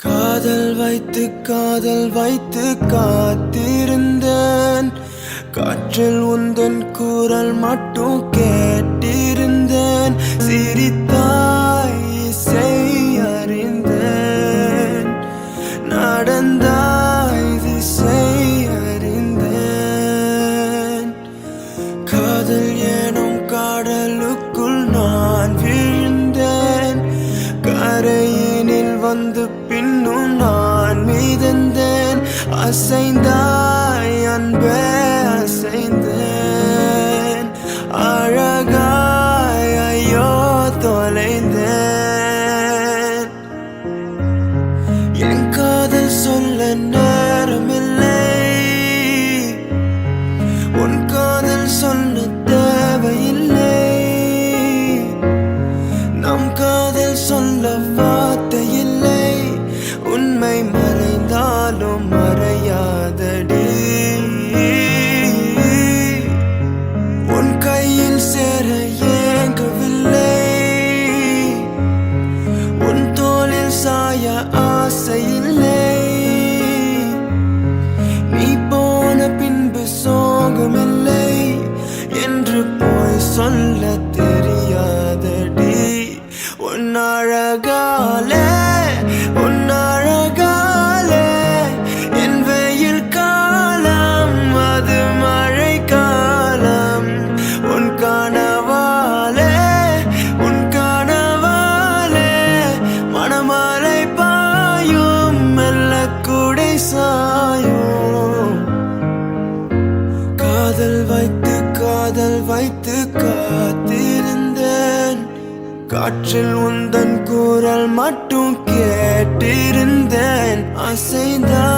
காதல் வைத்து காத்திருந்தேன். காற்றில் உந்தன் குரல் மட்டும் கேட்டிருந்தேன். சிரித்தாய் இசை அறிந்தேன், நடந்தாய் திசை அறிந்தேன். காதல் எனும் கடலுக்குள் நான் வீழ்ந்தேன். கரையினில் வந்து பின்னும் நான் மிதந்தேன். அசைந்தாய் அன்பே அசைந்தேன். அழகாய் ஐயோ தொலைந்தேன். என் காதல் சொல்ல நேரமில்லை, உன் காதல் சொல்ல தேவையில்லை. நம் காதல் சொல்ல வார்த்தை இல்லை. உண்மை மறைந்தாலும் மறையாதடி. உன் கையில் சேர ஏங்கவில்லை, உன் தோளில் சாய ஆசையில்லை. நீ போன பின்பு சோகமில்லை என்று போய் சொல்ல தெரியாதடி. உன் அழகாலே உன் அழகாலே என் வெயில் காலம் அது மழை காலம். உன் கனவாலே உன் கனவாலே மணமலை பாயும், மெல்ல கூடை சாயும். காதல் வைத்து காத்திருந்தேன். காற்றில் உந்தன் குரல் மட்டும் கேட்டிருந்தேன். அசைந்தாய்